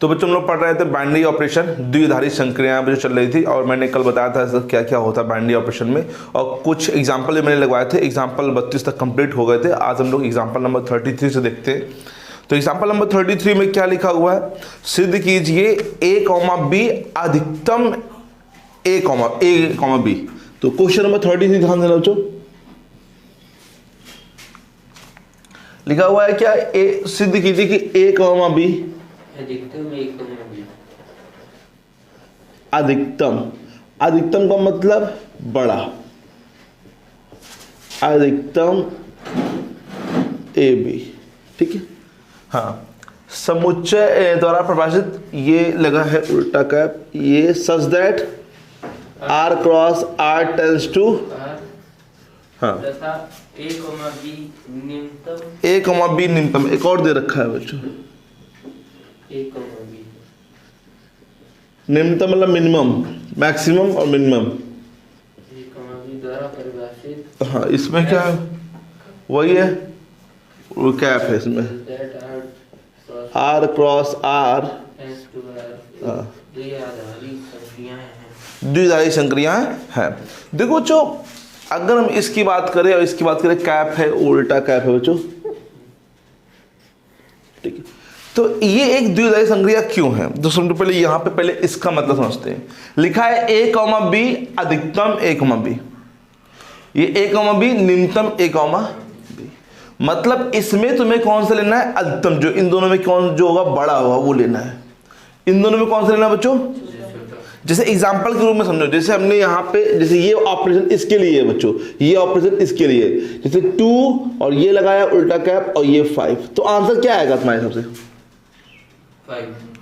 तो बच्चों हम लोग पढ़ रहे थे बाइनरी ऑपरेशन, द्विआधारी संक्रियाएं जो चल रही थी, और मैंने कल बताया था क्या क्या होता है बाइनरी ऑपरेशन में, और कुछ एग्जांपल जो मैंने लगवाए थे, एग्जांपल 32 तक कंप्लीट हो गए थे। आज हम लोग एग्जांपल नंबर 33 से देखते हैं। तो एग्जांपल नंबर 33 में क्या लिखा हुआ है, सिद्ध कीजिए a, b अधिकतम a, b। तो क्वेश्चन नंबर 33 ध्यान देना बच्चों, लिखा हुआ है क्या, सिद्ध कीजिए कि a, b अधिकतम का मतलब बड़ा, अधिकतम ए बी, ठीक है। हाँ, समुच्चय द्वारा परिभाषित ये लगा है उल्टा कैप, ये सच that r cross r tends to, हाँ, a, b न्यूनतम। एक और दे रखा है बच्चों, निम्नतम मतलब मिनिमम, मैक्सिमम और मिनिमम। हाँ, इसमें क्या है, वही है, वो कैप है इसमें, r क्रॉस r, द्विआधारी संक्रियाएं हैं। देखो जो अगर हम इसकी बात करें और इसकी बात करें, कैप है, उल्टा कैप है बच्चों, ठीक है। तो ये एक द्विआधारी संक्रिया क्यों है, तो सबसे पहले यहाँ पे पहले इसका मतलब समझते हैं। लिखा है a, b अधिकतम a, b, ये a, b निम्नतम a, b, मतलब इसमें तुम्हें कौन सा लेना है, अधिकतम, जो इन दोनों में कौन जो होगा बड़ा होगा वो लेना है। इन दोनों में कौन सा लेना है बच्चों, जैसे एग्जाम्पल के रूप में समझो, जैसे हमने यहाँ पे, जैसे ये ऑपरेशन इसके लिए है बच्चों, ये ऑपरेशन इसके लिए, जैसे 2 और ये लगाया उल्टा कैप और ये 5, तो आंसर क्या आएगा तुम्हारे हिसाब से,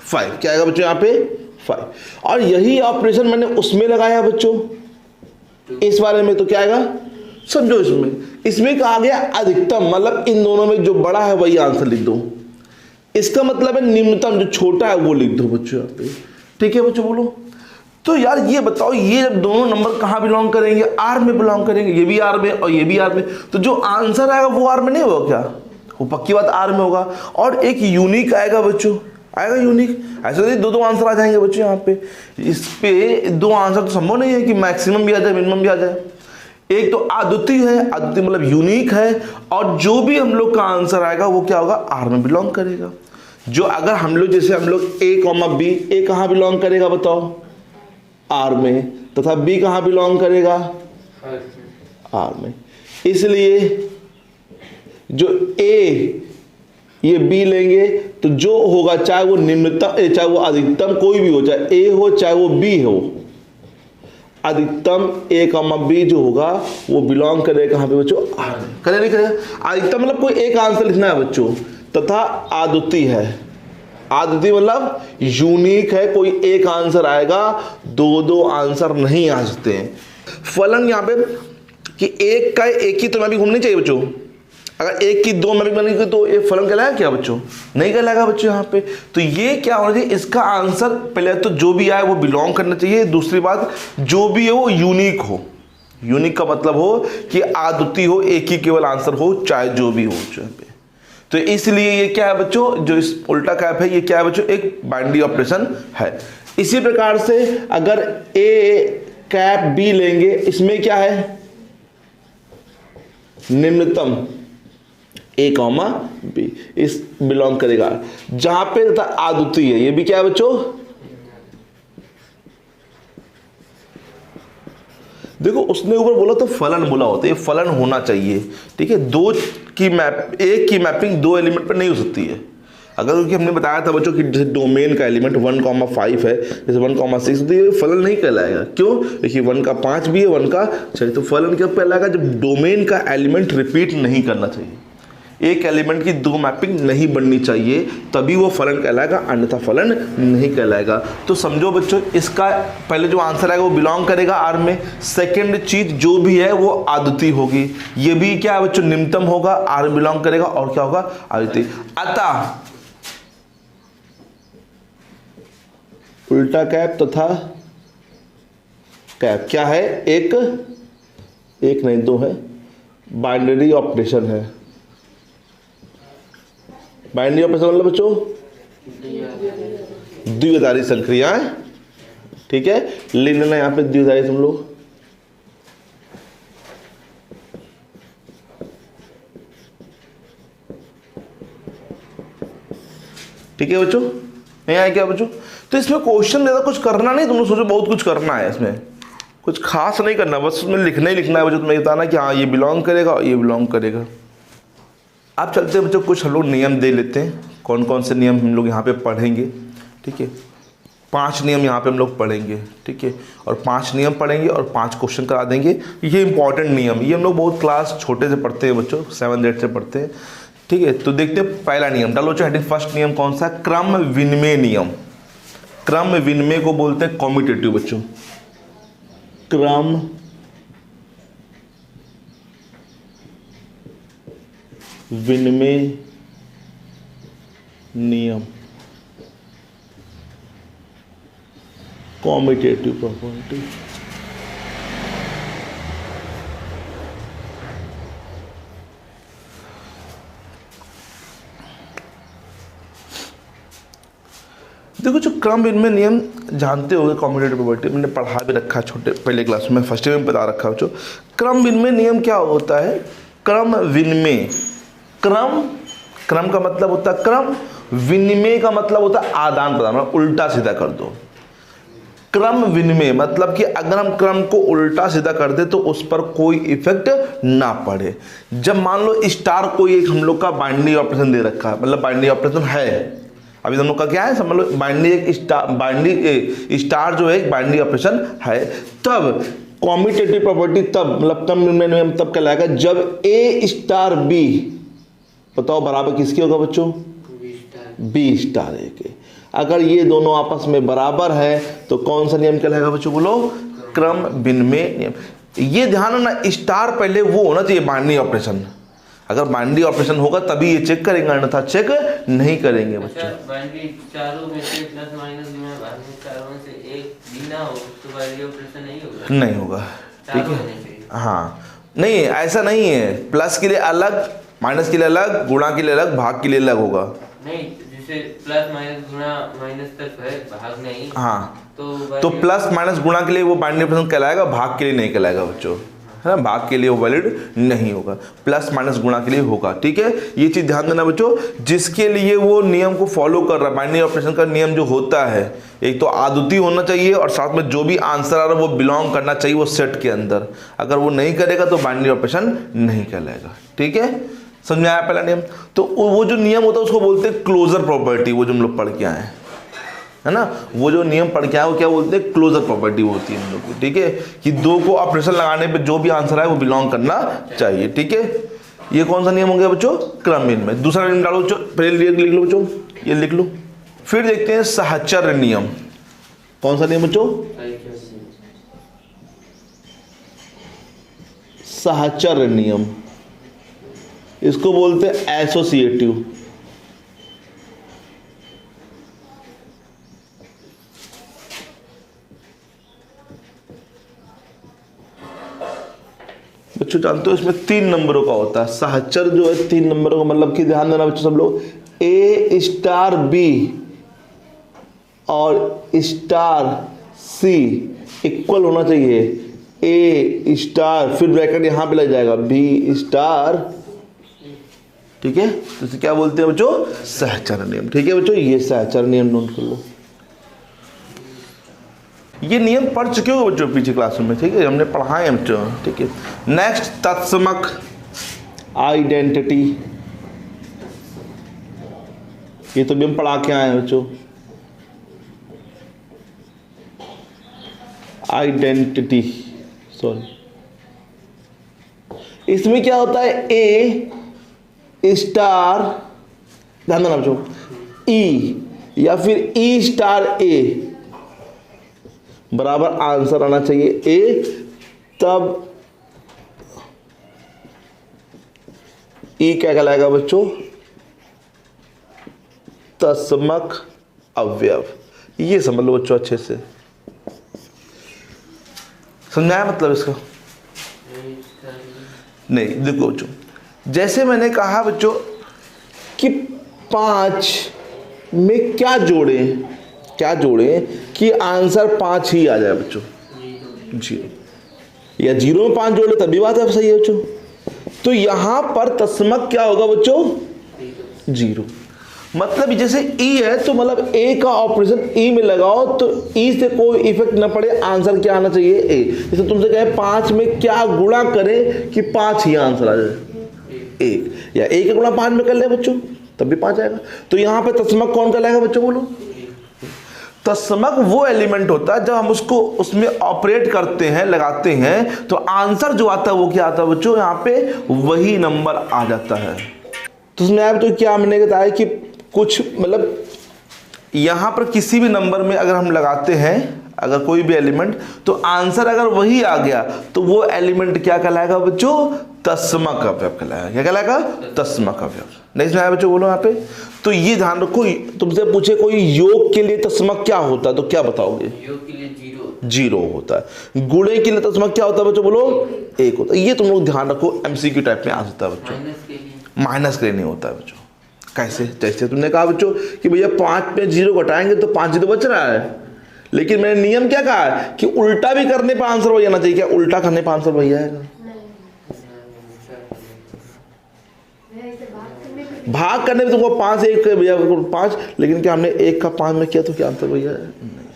5 क्या आएगा बच्चों यहाँ पे 5। और यही ऑपरेशन मैंने उसमें लगाया बच्चों, इस बारे में, तो क्या आएगा समझो, इसमें कहा गया अधिकतम, मतलब इन दोनों में जो बड़ा है वही आंसर लिख दो। इसका मतलब है निम्नतम, जो छोटा है वो लिख दो बच्चों यहाँ पे, ठीक है बच्चों बोलो। तो यार ये बताओ, ये जब दोनों नंबर कहाँ बिलोंग करेंगे, आर में बिलोंग करेंगे, ये भी आर में और ये भी आर में, तो जो आंसर आएगा वो आर में नहीं होगा क्या, वो पक्की बात आर में होगा। और एक यूनिक आएगा बच्चों, आएगा यूनिक, ऐसे नहीं दो आंसर आ जाएंगे बच्चों यहाँ पे। इस पे दो आंसर तो संभव नहीं है कि मैक्सिमम भी आ जाए मिनिमम भी आ जाए। एक तो अद्वितीय है, अद्वितीय मतलब यूनिक है, और जो भी हम लोग का आंसर आएगा वो क्या होगा, आर में बिलोंग करेगा। जो अगर हम लोग, जैसे हम लोग a, b, a कहाँ बिलोंग करेगा बताओ, आर में, तथा b कहाँ बिलोंग करेगा, आर में। इसलिए जो a ये b लेंगे तो जो होगा, चाहे वो निम्नतम चाहे वो अधिकतम कोई भी हो, चाहे a हो चाहे वो b हो, अधिकतम a, b जो होगा वो बिलोंग करेगा कहाँ पे बच्चों, आर में। करेगा नहीं करेगा, अधिकतम मतलब कोई एक आंसर लिखना है बच्चों, तथा अद्वितीय है, अद्वितीय मतलब यूनिक है, कोई एक आंसर आएगा, दो आंसर नहीं आ सकते हैं। फलन यहाँ पे कि एक का एक ही तो में भी घूमनी चाहिए बच्चों, अगर एक की दो में भी बनेगी तो ये फलन कहलाएगा क्या बच्चों, नहीं कहलाएगा बच्चों यहाँ पे। तो ये क्या होना चाहिए, इसका आंसर पहले तो जो भी आए वो बिलोंग करना चाहिए, दूसरी बात जो भी है वो यूनिक हो। यूनिक का मतलब हो कि अद्वितीय हो, एक ही केवल आंसर हो, चाहे जो भी हो यहाँ पे। तो इसलिए ये क्या है बच्चों, जो इस उल्टा कैप है ये क्या है बच्चों, एक बाइनरी ऑपरेशन है। इसी प्रकार से अगर a कैप b लेंगे, इसमें क्या है, निम्नतम a, b, इस बिलोंग करेगा, जहां पे तथा अद्वितीय है, ये भी क्या है बच्चों, देखो उसने ऊपर बोला तो फलन बोला होता है, ये फलन होना चाहिए, ठीक है। एक की मैपिंग दो एलिमेंट पर नहीं हो सकती है। अगर क्योंकि हमने बताया था बच्चों कि जैसे डोमेन का एलिमेंट 1,5 है, जैसे 1,6, तो ये फलन नहीं कहलाएगा। क्यों, देखिए 1 का 5 भी है, 1 का 6, तो फलन कब कहलाएगा, जब डोमेन का एलिमेंट रिपीट नहीं करना चाहिए, एक एलिमेंट की दो मैपिंग नहीं बननी चाहिए, तभी वो फलन कहलाएगा, अन्यथा फलन नहीं कहलाएगा। तो समझो बच्चों, इसका पहले जो आंसर आएगा वो बिलोंग करेगा आर में, सेकंड चीज जो भी है वो अद्वितीय होगी, ये भी क्या है बच्चों, निम्नतम होगा, आर में बिलोंग करेगा, और क्या होगा, अद्वितीय। अतः उल्टा कैप तथा कैप क्या है, एक नहीं दो है, बाइनरी ऑपरेशन है। बाइनरी ऑपरेशन मतलब बच्चों द्विआधारी संक्रियाएं, ठीक है, लिख लेना यहां पे द्विआधारी तुम लोग। ठीक है बच्चों, नहीं आया क्या बच्चों? तो इसमें क्वेश्चन ज्यादा कुछ करना नहीं, तुम लोग सोचो बहुत कुछ करना है, इसमें कुछ खास नहीं करना, बस उसमें लिखना ही लिखना है बच्चों। तुम्हें बताना कि हाँ ये बिलोंग करेगा और ये बिलोंग करेगा। आप चलते हैं बच्चों, कुछ हम लोग नियम दे लेते हैं, कौन कौन से नियम हम लोग यहाँ पे पढ़ेंगे। ठीक है, 5 नियम यहाँ पे हम लोग पढ़ेंगे। ठीक है, और 5 नियम पढ़ेंगे और 5 क्वेश्चन करा देंगे। ये इंपॉर्टेंट नियम, ये हम लोग बहुत क्लास छोटे से पढ़ते हैं बच्चों, 7 8 से पढ़ते हैं। ठीक है, तो देखते हैं पहला नियम, डालो बच्चों हेडिंग। फर्स्ट नियम कौन सा? क्रम विनिमय नियम। क्रम विनिमय को बोलते हैं कॉम्यूटेटिव बच्चों, क्रम विनिमय नियम, कॉम्यूटेटिव प्रॉपर्टी। देखो जो क्रम विनिमय नियम जानते होंगे, कॉम्यूटेटिव प्रॉपर्टी मैंने पढ़ा भी रखा छोटे पहले क्लास में, फर्स्ट ईयर में बता रखा बच्चों। क्रम विनिमय नियम क्या होता है? क्रम विनिमय, क्रम का मतलब होता है क्रम, विनिमय का मतलब होता है आदान प्रदान, उल्टा सीधा कर दो। क्रम विनिमय मतलब कि अगर हम क्रम को उल्टा सीधा कर दे तो उस पर कोई इफेक्ट ना पड़े। जब मान लो स्टार कोई एक हम लोग का बाइनरी ऑपरेशन दे रखा है, मतलब बाइनरी ऑपरेशन है, अभी हम लोग का क्या है समझ लो, बाइनरी एक स्टार जो है एक बाइनरी ऑपरेशन है, तब कॉम्यूटेटिव प्रॉपर्टी तब मतलब क्रम विनिमय नियम तब कहलाएगा जब ए स्टार बी, बताओ बराबर किसकी होगा बच्चों? बी स्टार ए के। अगर ये दोनों आपस में बराबर है तो कौन सा नियम कहलाएगा बच्चों? बोलो, क्रम विनिमय नियम। ये ध्यान रखना, स्टार पहले वो होना चाहिए बाइनरी ऑपरेशन, अगर बाइनरी ऑपरेशन होगा तभी ये चेक करेंगे, अन्यथा चेक नहीं करेंगे बच्चों। बाइनरी चारों में से प्लस माइनस चारों में से एक भी ना हो तो बाइनरी ऑपरेशन नहीं होगा, नहीं होगा। ठीक है, हाँ नहीं ऐसा नहीं है, प्लस के लिए अलग, माइनस के लिए अलग, गुणा के लिए अलग, भाग के लिए अलग होगा। नहीं, जैसे प्लस माइनस गुणा माइनस तक है, भाग नहीं। हाँ, तो प्लस माइनस गुणा के लिए वो बाइनरी ऑपरेशन कहलाएगा, भाग के लिए नहीं कहलाएगा बच्चों, है ना, भाग के लिए वो वैलिड नहीं होगा, प्लस माइनस गुणा के लिए होगा। ठीक है, ये चीज ध्यान देना बच्चों, जिसके लिए वो नियम को फॉलो कर रहा है। बाइनरी ऑपरेशन का नियम जो होता है, एक तो आदुति होना चाहिए और साथ में जो भी आंसर आ रहा है वो बिलोंग करना चाहिए वो सेट के अंदर। अगर वो नहीं करेगा तो बाइनरी ऑपरेशन नहीं कहलाएगा। ठीक है, समझ में आया पहला नियम? तो वो जो नियम होता है उसको बोलते हैं क्लोजर प्रॉपर्टी, वो जो हम लोग पढ़ के आए हैं, है ना, वो जो नियम पढ़ के आए वो क्या बोलते हैं? क्लोजर प्रॉपर्टी होती है हम लोग की। ठीक है, कि दो को ऑपरेशन लगाने पे जो भी आंसर आए वो बिलोंग करना चाहिए। ठीक है, ये कौन सा नियम हो गया बच्चों? क्रम विनिमय। दूसरा नियम डालो बच्चों, पहले लिख लो बच्चों, ये लिख लो। फिर देखते हैं सहचर्य नियम। कौन सा नियम बच्चों? सहचर्य नियम, इसको बोलते हैं एसोसिएटिव। बच्चों जानते हो इसमें 3 नंबरों का होता है। सहचर जो है 3 नंबरों का, मतलब कि ध्यान देना बच्चों सब लोग, ए स्टार बी और स्टार सी इक्वल होना चाहिए। ए स्टार फिर ब्रैकेट यहां पे लग जाएगा, बी स्टार। ठीक है, तो इसे क्या बोलते हैं बच्चों? सहचर नियम। ठीक है बच्चों, ये सहचर नियम नोट कर लो। ये नियम पढ़ चुके हो बच्चों पीछे क्लास में। ठीक है, हमने पढ़ाए हैं बच्चों। ठीक है, नेक्स्ट तत्समक आइडेंटिटी, ये तो भी हम पढ़ा के आए हैं बच्चों। आइडेंटिटी, सॉरी, इसमें क्या होता है? ए स्टार, ध्यान देना बच्चों, ई या फिर ई स्टार ए बराबर आंसर आना चाहिए ए, तब ई क्या कहलाएगा बच्चों? तत्समक अवयव। ये समझ लो बच्चों अच्छे से, समझाया मतलब इसका? नहीं, देखो बच्चों, जैसे मैंने कहा बच्चों कि 5 में क्या जोड़े, क्या जोड़ें कि आंसर 5 ही आ जाए बच्चों? 0, या 0 में 5 जोड़े तब भी बात है, सही है बच्चों। तो यहां पर तस्मक क्या होगा बच्चों? 0। मतलब जैसे ई है तो मतलब ए का ऑपरेशन ई में लगाओ तो ई से कोई इफेक्ट ना पड़े, आंसर क्या आना चाहिए? ए। जैसे तुमसे कहे 5 में क्या गुणा करें कि 5 ही आंसर आ जाए? 1, या 1 का गुणा 5 में कर ले बच्चों तब भी 5 आएगा। तो यहाँ पे तस्मक कौन कहलाएगा बच्चों? बोलो। तस्मक वो एलिमेंट होता है जब हम उसको उसमें ऑपरेट करते हैं, लगाते हैं, तो आंसर जो आता है वो क्या आता है बच्चों? यहाँ पे वही नंबर आ जाता है। तो उसमें आप तो क्या हमने बताया कि कुछ मतलब यहाँ पर किसी भी नंबर में अगर हम लगाते हैं, अगर कोई भी एलिमेंट, तो आंसर अगर वही आ गया तो वो एलिमेंट क्या कहलाएगा बच्चों? तस्मक अवयव कहलाएगा। क्या कहलाएगा? तस्मक अवयव। नहीं सुना है बच्चों? बोलो यहाँ पे। तो ये ध्यान रखो, तुमसे पूछे कोई योग के लिए तस्मक क्या होता है तो क्या बताओगे? योग के लिए 0 होता है। गुणे के लिए तस्मक क्या होता है बच्चों? बोलो 1 होता है। ये तुम लोग ध्यान रखो, MCQ टाइप में आ सकता है बच्चों। माइनस के लिए नहीं होता है बच्चों। कैसे? जैसे तुमने कहा बच्चों कि भैया 5 में 0 घटाएंगे तो 5 ही तो बच रहा है, लेकिन मैंने नियम क्या कहा है कि उल्टा भी करने पर आंसर वही आना चाहिए। क्या उल्टा करने पर आंसर वही आएगा? भाग करने में तुमको 5 1 भैया 5, लेकिन क्या हमने 1 का 5 में किया तो क्या आंसर वही आया? नहीं।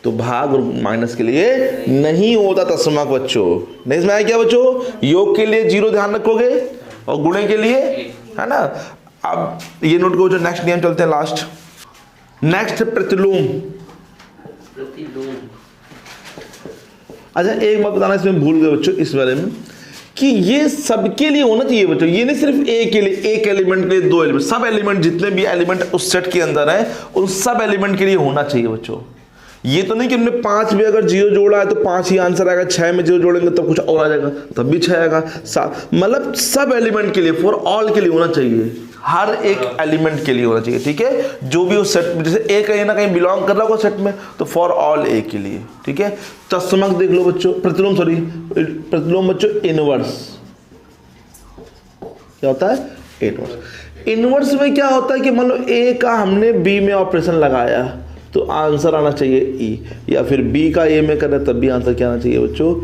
तो भाग और माइनस के लिए नहीं होता तस्मक बच्चों। नहीं समझाया क्या बच्चों? योग के लिए 0 ध्यान रखोगे और गुणे के लिए, है ना। अब ये नोट करो, जो नेक्स्ट नियम चलते हैं लास्ट। नेक्स्ट प्रतिलोम। अच्छा एक बात बताना, इसमें भूल गए बच्चों इस बारे में कि ये सबके लिए होना चाहिए बच्चों। ये नहीं सिर्फ ए के लिए, एक एलिमेंट के लिए 2 एलिमेंट, सब एलिमेंट जितने भी एलिमेंट उस सेट के अंदर है उन सब एलिमेंट के लिए होना चाहिए बच्चों। ये तो नहीं कि हमने 5 में अगर 0 जोड़ा है तो 5 ही आंसर आएगा, 6 में 0 जोड़ेंगे तब कुछ और आ जाएगा तब भी 6 आएगा, 7, मतलब सब एलिमेंट के लिए, फॉर ऑल के लिए होना चाहिए। हर एक एलिमेंट के लिए होना चाहिए, ठीक है। जो भी उस सेट में, जैसे ए कहीं ना कहीं बिलोंग कर रहा होगा सेट में, तो फॉर ऑल ए के लिए, ठीक है। तस्मक देख लो बच्चों, प्रतिलोम, सॉरी प्रतिलोम बच्चों, इनवर्स। क्या होता है? इनवर्स। इनवर्स में क्या होता है कि मान लो ए का हमने बी में ऑपरेशन लगाया तो आंसर आना चाहिए ई, या फिर बी का ए में कर रहे तब भी आंसर क्या आना चाहिए बच्चों?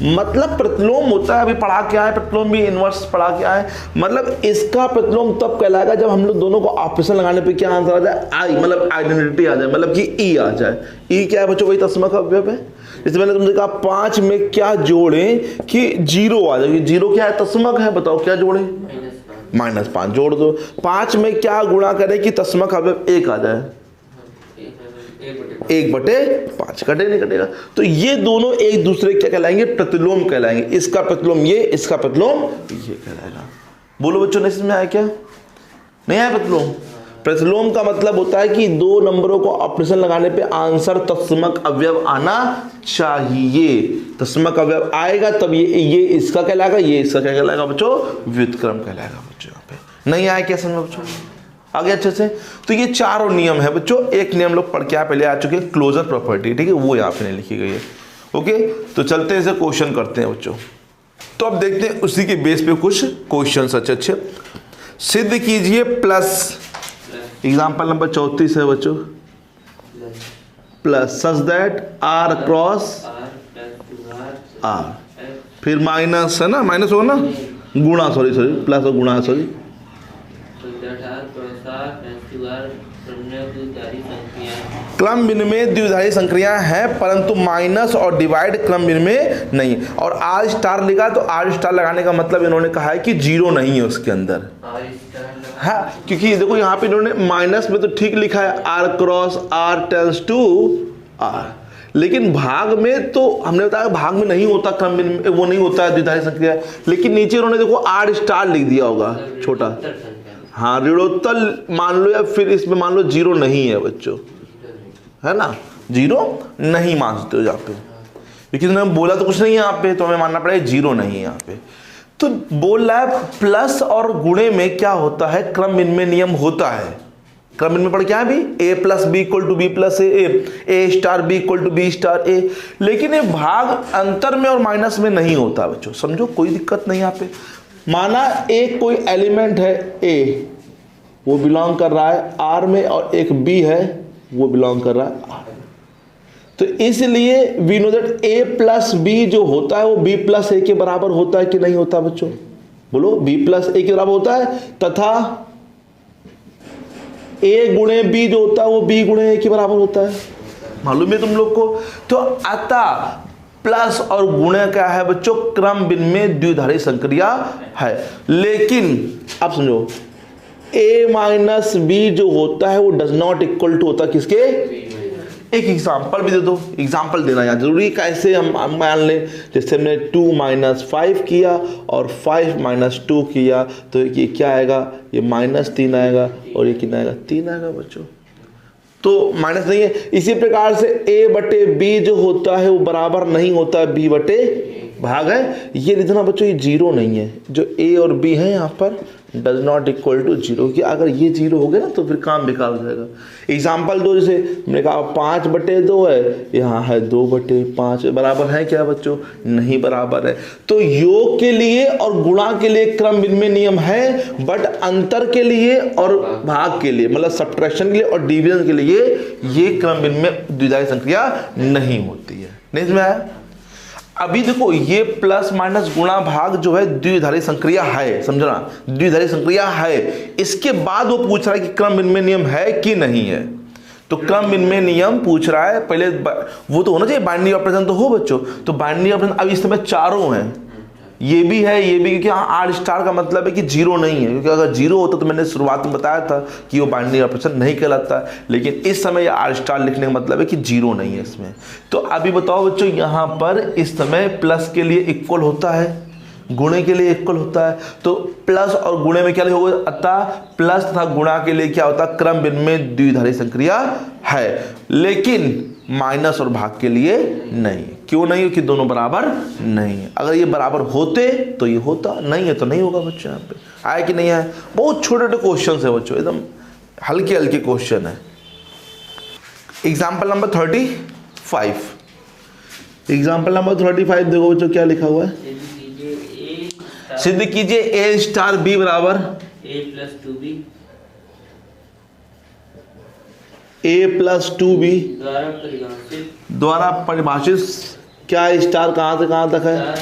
मतलब प्रतिलोम होता है, अभी पढ़ा क्या है प्रतिलोम भी, इनवर्स पढ़ा क्या है। मतलब इसका प्रतिलोम तब कहलाएगा जब हम लोग दोनों को ऑपरेशन लगाने पे क्या आंसर आ जाए? आई, मतलब आइडेंटिटी आ जाए, मतलब कि ई आ जाए। ई क्या है बच्चों? वही तस्मक अवयव है। जैसे मैंने तुमसे कहा 5 में क्या जोड़ें कि 0 आ जाए। 0 क्या है? तस्मक है। बताओ क्या जोड़े? -5 जोड़ दो। 5 में क्या गुणा करें कि तस्मक अवयव 1 आ जाए? 1/5, कटे नहीं कटेगा। तो ये दोनों एक दूसरे क्या कहलाएंगे? प्रतिलोम कहलाएंगे। इसका प्रतिलोम ये, इसका प्रतिलोम ये कहलाएगा। बोलो बच्चों, नहीं समझ में आया क्या? नहीं आया? प्रतिलोम, प्रतिलोम का मतलब होता है कि 2 नंबरों को ऑपरेशन लगाने पे आंसर तस्मक अवयव आना चाहिए। तस्मक अवयव आएगा तब ये इसका कहलाएगा, ये इसका क्या कहलाएगा बच्चों? व्युत्क्रम कहलाएगा बच्चों। यहाँ पे नहीं आया क्या समझ बच्चों? आगे अच्छे से। तो ये चारों नियम है बच्चों। एक नियम लोग पढ़ के पहले आ चुके हैं, क्लोजर प्रॉपर्टी, ठीक है, वो यहाँ पे नहीं लिखी गई है। ओके, तो चलते हैं, इसे क्वेश्चन करते हैं बच्चों। तो अब देखते हैं उसी के बेस पे कुछ क्वेश्चन अच्छे सिद्ध कीजिए प्लस। एग्जाम्पल नंबर 34 है बच्चों, plus such that R cross R, फिर माइनस, है ना, माइनस होगा ना, गुणा, सॉरी प्लस और गुणा, सॉरी, क्रम विनिमय द्विधारी संक्रियाएं हैं परंतु माइनस और डिवाइड क्रम विनिमय नहीं। और आर स्टार लिखा तो आर स्टार लगाने का मतलब इन्होंने कहा है कि 0 नहीं है उसके अंदर। हाँ, क्योंकि देखो यहाँ पे इन्होंने माइनस में तो ठीक लिखा है R cross R tends to R, लेकिन भाग में तो हमने बताया भाग में नहीं होता क्रम विनिमय, वो नहीं होता है द्विधारी संक्रिया, लेकिन नीचे उन्होंने देखो R स्टार लिख दिया होगा छोटा। हाँ, ऋणोत्तर मान लो, या फिर इसमें मान लो 0 नहीं है बच्चों, है ना, 0 नहीं मान सकते हो यहाँ पे, क्योंकि उन्होंने बोला तो कुछ नहीं है यहाँ पे, तो हमें मानना पड़ेगा 0 नहीं है यहाँ पे। तो बोल रहा है प्लस और गुणे में क्या होता है? क्रम विनिमय नियम होता है। क्रम विनिमय पढ़ क्या है भी? A plus B equal to B plus A star B equal to B star A, लेकिन ये भाग अंतर में और माइनस में नहीं होता बच्चों, समझो, कोई दिक्कत नहीं यहाँ पे। माना एक कोई एलिमेंट है A, वो बिलोंग कर रहा है R में, और एक B है वो बिलोंग कर रहा है R। तो इसलिए we know that a plus B जो होता है वो b प्लस ए के बराबर होता है कि नहीं होता बच्चों? बोलो, b प्लस ए के बराबर होता है, तथा a गुणे b जो होता है वो b गुणे ए के बराबर होता है। मालूम है तुम लोग को? तो अतः प्लस और गुणे क्या है बच्चों? क्रम में द्विधारी संक्रिया है। लेकिन अब समझो, a माइनस बी जो होता है वो डज नॉट इक्वल टू होता किसके? एक एग्जाम्पल भी दे दो, एग्जाम्पल देना यार जरूरी। कैसे हम मान लें, जैसे हमने 2 माइनस 5 किया और 5 माइनस 2 किया, तो ये क्या आएगा? ये -3 आएगा और ये कितना आएगा? 3 आएगा बच्चों। तो माइनस नहीं है। इसी प्रकार से a बटे b जो होता है वो बराबर नहीं होता है b बटे भाग है। ये लिखना बच्चों, ये जीरो नहीं है। जो a और b है यहाँ पर does not equal to zero, कि अगर ये जीरो हो गया ना तो फिर काम बेकार हो जाएगा। एग्जाम्पल दो, जैसे मैंने कहा 5 बटे 2 है, यहाँ है 2 बटे 5, बराबर है क्या बच्चों? नहीं बराबर है। तो योग के लिए और गुणा के लिए क्रम विनिमय नियम है, बट अंतर के लिए और भाग के लिए, मतलब सब्ट्रैक्शन के लिए और डिवीजन के लिए ये क्रम विनिमय द्विधारी संक्रिया नहीं होती है। नहीं समझ में आया? अभी देखो, ये प्लस माइनस गुणा भाग जो है द्विधारी संक्रिया है, समझना, द्विधारी संक्रिया है। इसके बाद वो पूछ रहा है कि क्रम विनिमय नियम है कि नहीं है। तो क्रम विनिमय नियम पूछ रहा है, पहले वो तो होना चाहिए, बाइनरी ऑपरेशन तो हो बच्चों। तो बाइनरी ऑपरेशन अब इस समय चारों हैं, ये भी है, ये भी, क्योंकि हाँ आर स्टार का मतलब है कि जीरो नहीं है, क्योंकि अगर जीरो होता तो मैंने शुरुआत में बताया था कि वो बाइनरी ऑपरेशन नहीं कहलाता। लेकिन इस समय आर स्टार लिखने का मतलब है कि जीरो नहीं है इसमें। तो अभी बताओ बच्चों, यहाँ पर इस समय प्लस के लिए इक्वल होता है, गुणे के लिए इक्वल होता है। तो प्लस और गुणे में क्या होगा? अतः प्लस तथा गुणा के लिए क्या होता है? क्रम विनिमय द्विधारी संक्रिया है। लेकिन माइनस और भाग के लिए नहीं। क्यों नहीं? कि दोनों बराबर नहीं है। अगर ये बराबर होते तो ये होता, नहीं है तो नहीं होगा बच्चों। यहाँ पे आए कि नहीं आए? बहुत छोटे छोटे क्वेश्चन है बच्चों, एकदम हल्के हल्के क्वेश्चन है। Example number 35। एग्जाम्पल नंबर 35 देखो बच्चों, क्या लिखा हुआ है? सिद्ध कीजिए a स्टार b बराबर a plus 2b a plus 2b द्वारा परिभाषित क्या स्टार कहाँ से कहाँ तक है?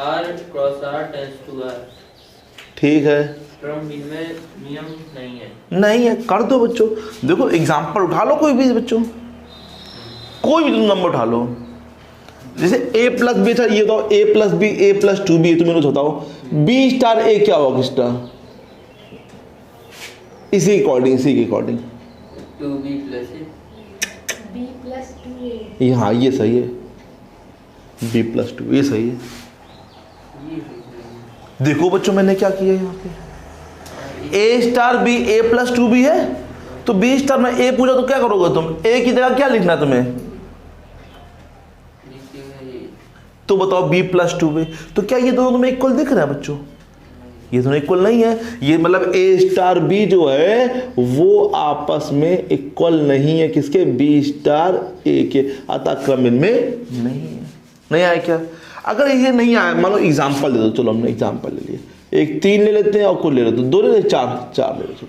r cross r tends to r। ठीक है, क्रम विनिमय नियम नहीं है। नहीं है, कर दो बच्चों। देखो एग्जाम्पल उठा लो कोई भी बच्चों, कोई भी तुम नंबर उठा लो। जैसे a प्लस बी था, ये बताओ a plus B, a plus 2b, तुम मेरे बताओ b स्टार a क्या होगा किसका? इसी के according 2b plus b plus 2a। हाँ ये सही है, b प्लस 2, ये सही है। देखो बच्चों मैंने क्या किया यहाँ पे, a star b a plus 2b है, तो b स्टार में a पूछा तो क्या करोगे तुम? a की जगह क्या लिखना तुम्हें? तो बताओ b प्लस 2b, तो क्या ये दोनों तुम्हें इक्वल दिख रहा है बच्चों? ये दोनों इक्वल नहीं है। ये मतलब a स्टार b जो है वो आपस में इक्वल नहीं है किसके? b स्टार a के। अतः क्रम इनमें नहीं है। नहीं आया क्या? अगर ये नहीं आया, मान लो एग्जाम्पल दे दो। चलो हमने एग्जाम्पल ले लिया, एक 3 ले लेते हैं और कुल ले लेते हैं, 2 ले लेते, 4 ले लेते।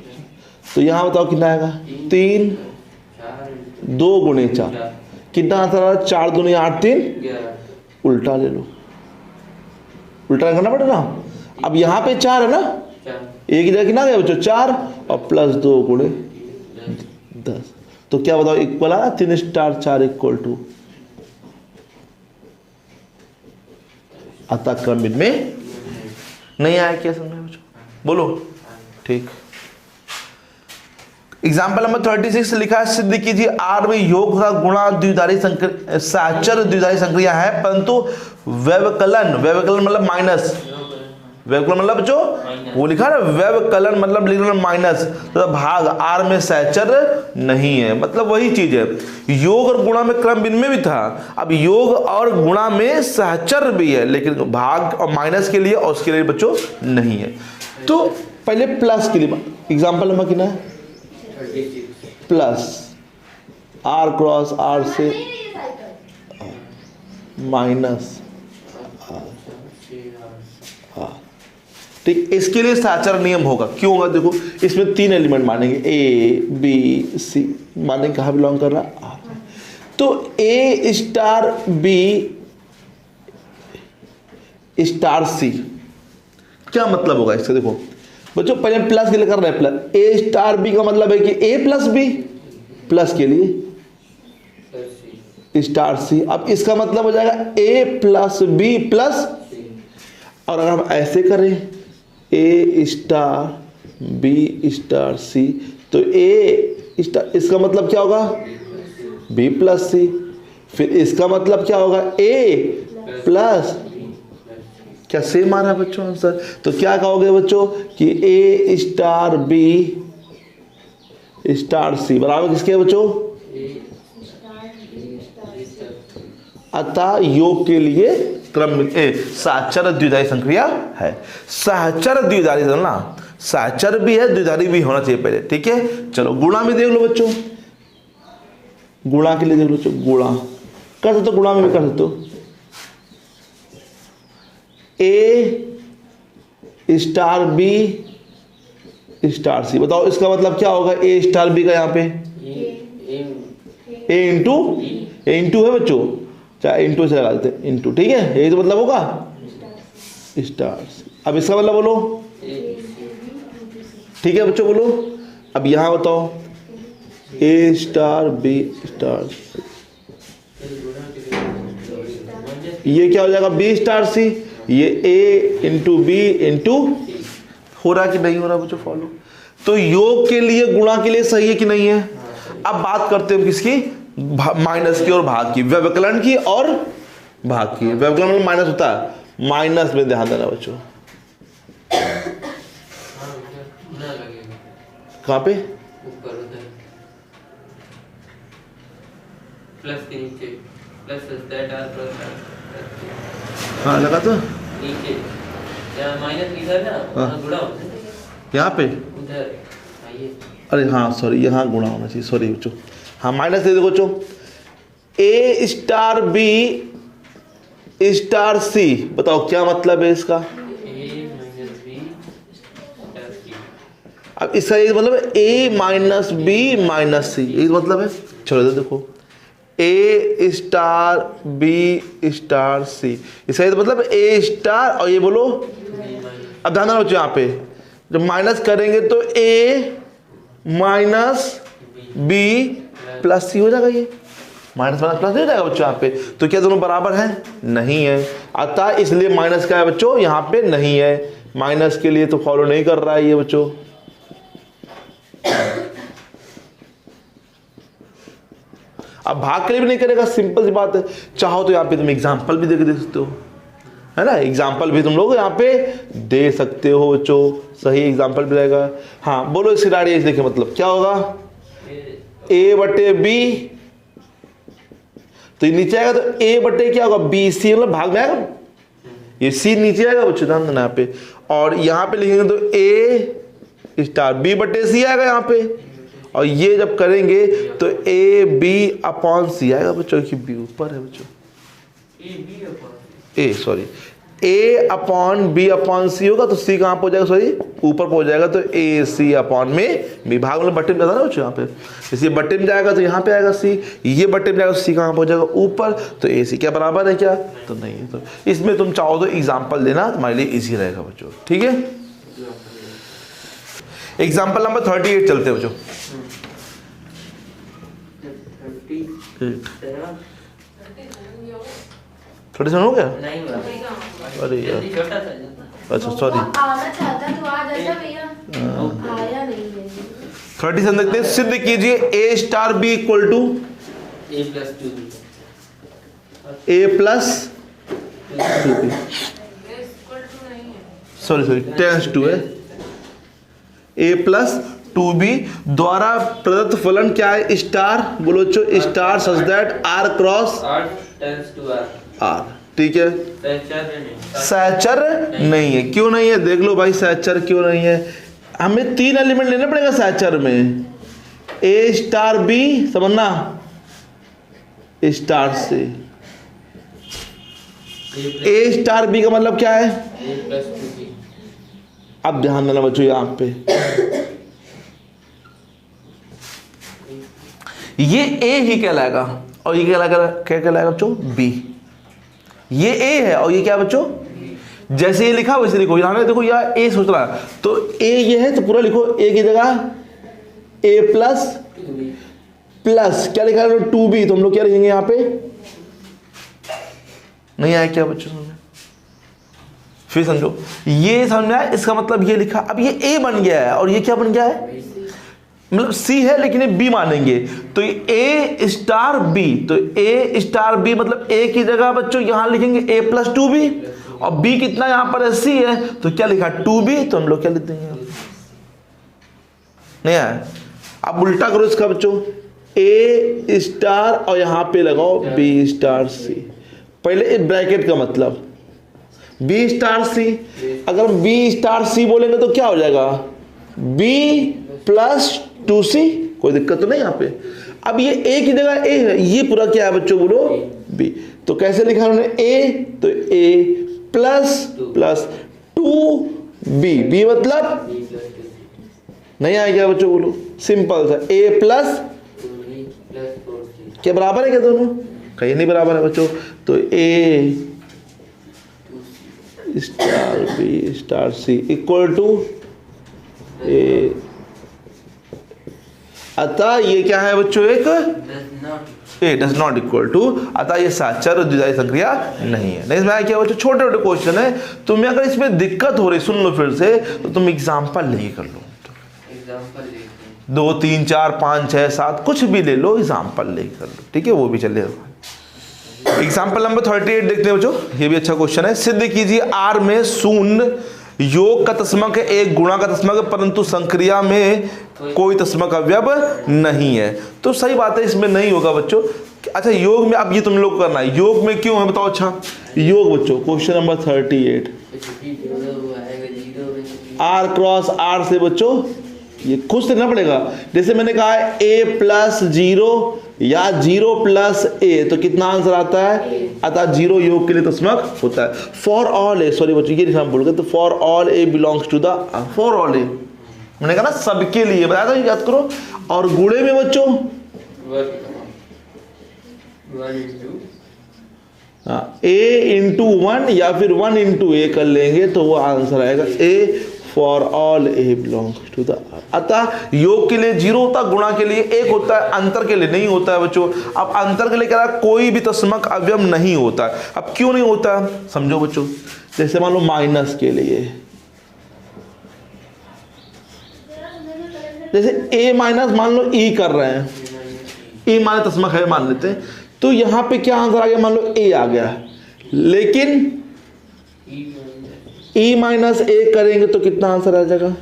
तो यहाँ बताओ कितना आएगा? 3 2 गुणे 4 कितना आता है? 4 दूनी 8 3, उल्टा ले लो, उल्टा करना पड़ेगा। अब यहाँ पे 4 है ना, एक जगह कितना गया बच्चों? 4 और प्लस 2 गुणे 10। तो क्या बताओ इक्वल आ? 3 स्टार 4 इक्वल टू, अतः क्रम में नहीं आया। क्या समझ में बच्चों? बोलो ठीक। एग्जाम्पल नंबर 36 लिखा है, सिद्ध कीजिए R में योग तथा गुणा द्विधारी संक्रिया, साचर द्विधारी संक्रिया है, परंतु व्यवकलन, व्यवकलन मतलब माइनस, व्यवकलन मतलब बच्चों वो लिखा है, व्यवकलन मतलब लिखना माइनस, तो भाग R में सहचर नहीं है। मतलब वही चीज है, योग और गुणा में क्रम विनिमय भी था, अब योग और गुणा में सहचर भी है, लेकिन भाग और माइनस के लिए और उसके लिए बच्चों नहीं है। तो पहले प्लस के लिए एग्जाम्पल नंबर कितना है? प्लस R क्रॉस R से माइनस R। ठीक, इसके लिए साचर नियम होगा। क्यों होगा? देखो इसमें 3 एलिमेंट मानेंगे, ए बी सी, मानेंगे कहाँ बिलोंग कर रहा है, तो ए स्टार बी स्टार सी, क्या मतलब होगा इसका? देखो बच्चों पहले प्लस के लिए कर रहे हैं, प्लस ए स्टार बी का मतलब है कि ए प्लस बी, प्लस के लिए स्टार सी। अब इसका मतलब हो जाएगा ए प्लस बी प्लस, और अगर हम ऐसे करें ए स्टार बी स्टार सी, तो ए स्टार, इसका मतलब क्या होगा? बी प्लस सी। फिर इसका मतलब क्या होगा? ए प्लस, क्या सेम आ रहा है बच्चों आंसर? तो क्या कहोगे बच्चों कि ए स्टार बी स्टार सी बराबर किसके बच्चों? अतः योग के लिए क्रम साचर द्विधारी संक्रिया है। सहचर द्विधारी, समझना, साचर भी है द्विधारी भी होना चाहिए पहले, ठीक है। चलो गुणा में देख लो बच्चों, गुणा के लिए देख लो बच्चों, गुणा कर सकते हो, गुणा में भी कर सकते हो। ए स्टार बी स्टार सी, बताओ इसका मतलब क्या होगा? ए स्टार बी का यहाँ पे ए इंटू है बच्चों, चाहे इंटू से लगा देते हैं, इंटू, ठीक है, यही तो मतलब होगा स्टार सी। अब इसका मतलब बोलो, ठीक है बच्चों बोलो। अब यहाँ बताओ ए स्टार बी स्टार सी, ये क्या हो जाएगा? बी स्टार सी, ये ए इंटू बी इंटू, हो रहा कि नहीं हो रहा बच्चों? फॉलो। तो योग के लिए गुणा के लिए सही है कि नहीं है? अब बात करते हैं किसकी? माइनस की और भाग की, व्यवकलन की और भाग की। व्यवकलन में माइनस होता है, माइनस में ध्यान देना बच्चों। कहाँ पे? प्लस के नीचे, प्लस दैट आर प्लस, हाँ लगा तो नीचे या माइनस इधर ना, वहाँ गुणा होता है यहाँ पे, उधर आइए। अरे हाँ सॉरी, यहाँ गुणा होना चाहिए, सॉरी बच्चों। हाँ माइनस दे दो बच्चों। ए स्टार बी स्टार सी, बताओ क्या मतलब है इसका? ए माइनस बी प्लस सी। अब इसका ये मतलब है ए माइनस बी माइनस सी, यही मतलब है। चलो इधर देखो, ए स्टार बी स्टार सी, इसका ये मतलब ए स्टार, और ये बोलो, अब ध्यान रखो यहाँ पे जब माइनस करेंगे तो ए माइनस बी प्लस सी हो जाएगा, ये माइनस माइनस प्लस हो जाएगा बच्चों यहाँ पे। तो क्या दोनों बराबर हैं? नहीं है, अतः इसलिए माइनस का है बच्चों यहाँ पे नहीं है, माइनस के लिए तो फॉलो नहीं कर रहा है ये बच्चों। अब भाग के लिए भी नहीं करेगा, सिंपल सी बात है। चाहो तो यहाँ पे तुम एग्जाम्पल भी दे सकते हो, है ना, एग्जाम्पल भी तुम लोग यहाँ पे दे सकते हो बच्चों, सही एग्जाम्पल भी रहेगा। हाँ बोलो इसकी डायरी देखिए, मतलब क्या होगा? ए बटे बी, तो ये नीचे आएगा तो ए बटे क्या होगा? बी सी, मतलब भाग में आएगा, ये सी नीचे आएगा बच्चों, ध्यान देना यहाँ पे। और यहाँ पे लिखेंगे तो ए स्टार बी बटे सी आएगा यहाँ पे, और ये जब करेंगे तो ए बी अपॉन सी आएगा बच्चों, की बी ऊपर है बच्चों, ए सॉरी ए अपॉन बी अपॉन सी होगा, तो सी कहाँ पहुंच जाएगा? सॉरी ऊपर पहुंच जाएगा, तो ए सी अपॉन में बी, भाग में बट्टे में जाता ना बच्चों यहाँ पे, इसलिए बट्टे में जाएगा तो यहाँ पे आएगा सी, ये बट्टे में जाएगा तो सी कहाँ पहुंच जाएगा? ऊपर। तो ए सी क्या बराबर है क्या? तो नहीं है। तो इसमें तुम चाहो तो एग्जाम्पल देना, तुम्हारे लिए ईजी रहेगा बच्चों, ठीक है। एग्जाम्पल नंबर 38 चलते हो बच्चों। 37 हो गया? नहीं हुआ। अरे यार, छोटा सा अच्छा सॉरी, आना चाहता तो आ जाता भैया, आया नहीं है। 37 देखते हैं। सिद्ध कीजिए A star B equal to A plus 2 A plus 2बी, सॉरी टेंस टू है, ए प्लस 2बी द्वारा प्रदत्त फलन क्या है? स्टार, बोलो चो star such that R cross R tends to R, R, ठीक है। सहचर नहीं है, क्यों नहीं है? देख लो भाई, सहचर क्यों नहीं है? हमें 3 एलिमेंट लेना पड़ेगा सहचर में, ए स्टार बी, समझना, स्टार से ए स्टार बी का मतलब क्या है? ए प्लस 2बी, अब ध्यान देना बच्चों यहाँ पे, ये ए ही कहलाएगा और ये क्या कहलाएगा बच्चों, बी। ये ए है और ये क्या बच्चों, जैसे ये लिखा वैसे लिखो। यहाँ देखो यार ए सोच रहा है तो ए ये है तो पूरा लिखो, ए की जगह ए प्लस प्लस क्या लिखा है 2b, तो हम लोग क्या लिखेंगे यहाँ पे, नहीं आया क्या बच्चों समझ? फिर समझो, ये समझ में आया, इसका मतलब ये लिखा, अब ये ए बन गया है और ये क्या बन गया है, मतलब सी है लेकिन ये बी मानेंगे, तो ए स्टार बी, तो ए स्टार बी मतलब ए की जगह बच्चों यहां लिखेंगे ए प्लस 2b, और बी कितना यहां पर है, सी है, तो क्या लिखा 2b, तो हम लोग क्या लिख देंगे, नहीं आया। अब उल्टा करो इसका बच्चों, ए स्टार और यहां पे लगाओ बी स्टार सी, पहले ब्रैकेट का मतलब बी स्टार सी, अगर हम बी स्टार सी बोलेंगे तो क्या हो जाएगा, बी प्लस 2c, कोई दिक्कत तो नहीं यहाँ पे। अब ये ए की जगह ए है, ये पूरा क्या है बच्चों बोलो, बी, तो कैसे लिखा उन्होंने ए, तो ए प्लस प्लस 2b, बी मतलब नहीं आएगा बच्चों बोलो, सिंपल सा, ए प्लस क्या बराबर है क्या दोनों, कहीं नहीं बराबर है बच्चों, तो A star B star C equal to A, अतः ये क्या है बच्चों, एक A does not equal to, अतः ये साचर द्विजाई संक्रिया नहीं है। नहीं इसमें क्या बच्चों, छोटे छोटे क्वेश्चन है, तुम्हें अगर इसमें दिक्कत हो रही सुन लो फिर से, तो तुम एग्जाम्पल लेके कर लो, 2 3 4 5 6 7 कुछ भी ले लो, एग्जाम्पल लेके कर लो, ठीक है, वो भी चलेगा। एग्जाम्पल नंबर 38 देखते हैं बच्चों, ये भी अच्छा क्वेश्चन है। सिद्ध कीजिए आर में शून्य योग का तस्मक है, एक गुणा का तस्मक है, परंतु संक्रिया में कोई तस्मक अवयव नहीं है। तो सही बात है, इसमें नहीं होगा बच्चों। अच्छा योग में, अब ये तुम लोग करना है, योग में क्यों है बताओ। अच्छा योग बच्चों, question number 38, R cross R से बच्चों ये खुद से ना पड़ेगा, जैसे मैंने कहा है ए प्लस 0 या 0 प्लस ए, तो कितना आंसर आता है, अतः 0 योग के लिए तस्मक होता है। फॉर ऑल ए, सॉरी बच्चों ये हम बोल गए, तो for all A belongs to the, for all A मैंने कहा ना सबके लिए, बताया था, याद करो। और गुणे में बच्चों ए इंटू 1 या फिर 1 इंटू ए कर लेंगे तो वो आंसर आएगा A, for all A belongs to the. अतः योग के लिए 0 होता है, गुणा के लिए 1 होता है, अंतर के लिए नहीं होता है बच्चों। अब अंतर के लिए कह रहा है कोई भी तस्मक अवयव नहीं होता है। अब क्यों नहीं होता है समझो बच्चों, जैसे मान लो माइनस के लिए, जैसे a माइनस मान लो e कर रहे हैं, e माने तस्मक है मान लेते हैं, तो यहां पे क्या आंसर आ गया, मान लो a आ गया, लेकिन e माइनस a करेंगे तो कितना आंसर आ जाएगा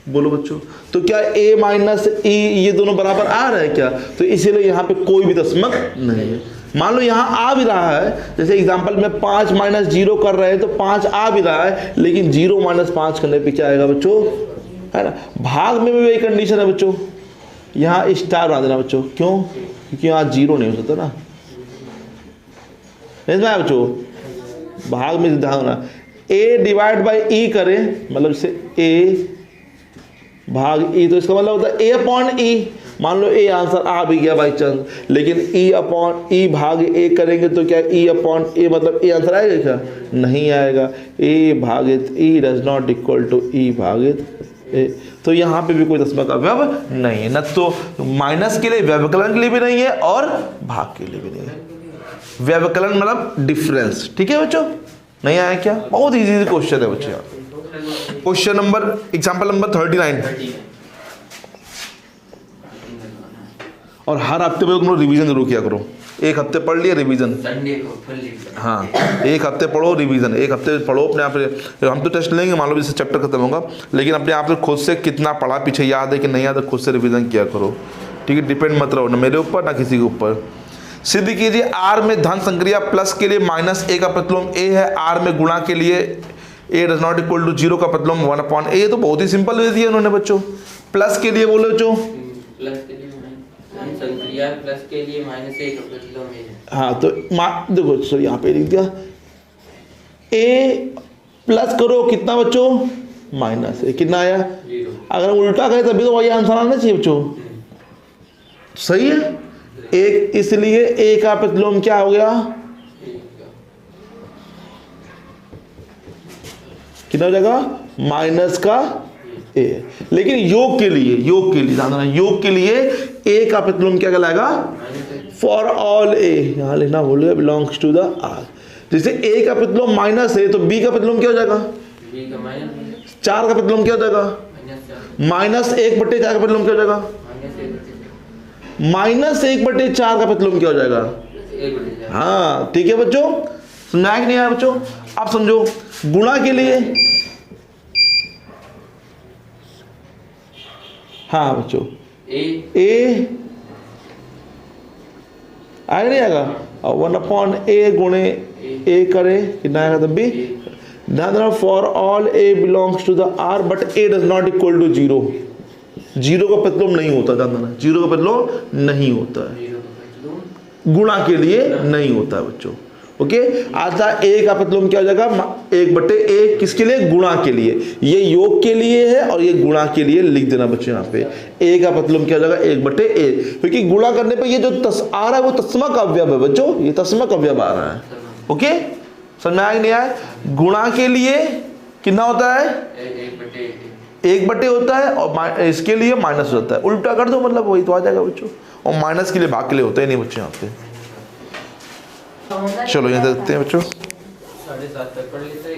बोलो बच्चों। तो क्या a माइनस e ये दोनों बराबर आ रहे हैं क्या, तो इसीलिए यहाँ पे कोई भी तस्मक नहीं है। मान लो यहाँ आ भी रहा है, जैसे एग्जांपल में 5 माइनस 0 कर रहे हैं तो 5 आ भी रहा है, लेकिन 0 माइनस 5 करने पे क्या आएगा बच्चों, है ना। भाग में भी वही कंडीशन है बच्चों, यहाँ स्टार बना देना बच्चों, क्यों, क्योंकि यहाँ 0 नहीं हो सकता ना, नहीं बच्चों। भाग में ध्यान होना, a डिवाइड बाई e करें, मतलब जैसे a भाग e, तो इसका मतलब होता है a अपॉन e। मान लो a आंसर आ भी गया बाई चांस, लेकिन e अपॉन e भाग a करेंगे तो क्या e अपॉन a मतलब a आंसर आएगा क्या, नहीं आएगा। a भागित e does not equal to e भागित a, तो यहाँ पे भी कोई तस्मक अवयव नहीं है, न तो माइनस के लिए व्यवकलन के लिए भी नहीं है और भाग के लिए भी नहीं है। व्यवकलन मतलब डिफरेंस, ठीक है बच्चों, नहीं आया क्या, बहुत इजी क्वेश्चन है बच्चों। क्वेश्चन नंबर, एग्जांपल नंबर 39, और हर हफ्ते में तुम लोग रिवीजन जरूर किया करो, एक हफ्ते पढ़ लिया रिवीजन, हाँ एक हफ्ते पढ़ो रिवीजन, एक हफ्ते पढ़ो अपने आप। हम तो टेस्ट लेंगे मान लो जैसे चैप्टर खत्म होगा, लेकिन अपने आप से खुद से कितना पढ़ा, पीछे याद है कि नहीं याद है, खुद से रिवीजन किया करो, ठीक है। डिपेंड मत रहो ना मेरे ऊपर ना किसी के ऊपर। सिद्ध कीजिए आर में धन संक्रिया प्लस के लिए माइनस ए का प्रतिलोम ए है, आर में गुणा के लिए ए डज नॉट इक्वल टू 0 का प्रतिलोम 1 अपॉन ए। तो बहुत ही सिंपल दे दिया उन्होंने बच्चों। प्लस के लिए बोलो बच्चों, प्लस के लिए संक्रिया प्लस के लिए माइनस ए का प्रतिलोम ए है। हाँ तो देखो सर यहाँ पे लिख दिया, ए प्लस करो कितना बच्चों, माइनस ए, कितना आया, अगर हम उल्टा करें तभी तो वही आंसर आना चाहिए बच्चों, सही है। एक, इसलिए ए का प्रतिलोम क्या हो गया, कितना हो जाएगा, माइनस का ए। लेकिन योग के लिए ध्यान देना, योग के लिए ए का प्रतिलोम क्या कहलाएगा, फॉर ऑल ए, यहां लिखना भूल बिलोंग्स टू द आर। जैसे ए का प्रतिलोम माइनस है तो बी का प्रतिलोम क्या हो जाएगा, 4 का प्रतिलोम क्या हो जाएगा, -1/4 का प्रतिलोम क्या हो जाएगा, -1/4 का प्रतिलोम क्या हो जाएगा। हाँ ठीक है बच्चों, समझा कि नहीं आया बच्चों। अब समझो गुणा के लिए, हाँ बच्चों ए आएगा नहीं आएगा, 1/a गुणे ए करे कितना आएगा तब भी, ध्यान देना for all A belongs to the R but A does not equal to 0, 0 का प्रतिलोम नहीं होता, ध्यान देना 0 का प्रतिलोम नहीं होता है, गुणा के लिए नहीं होता है बच्चों। ओके, आता ए का प्रतिलोम क्या हो जाएगा, 1/a, किसके लिए, गुणा के लिए, ये योग के लिए है और ये गुणा के लिए, लिख देना बच्चों यहाँ पे ए का प्रतिलोम क्या हो जाएगा, 1/a, क्योंकि गुणा करने पे ये जो आ रहा है वो तस्मक अवयव है बच्चों, ये तस्मक अवयव आ रहा है। ओके, समझ में आया नहीं आया। गुणा के लिए कितना होता है, 1/a होता है और इसके लिए माइनस होता है, उल्टा कर दो मतलब वही तो आ जाएगा बच्चों, और माइनस के लिए भाग के लिए होता है नहीं बच्चों यहाँ पे। चलो यहाँ देखते हैं बच्चों, 7:30 तक पढ़ लेते हैं।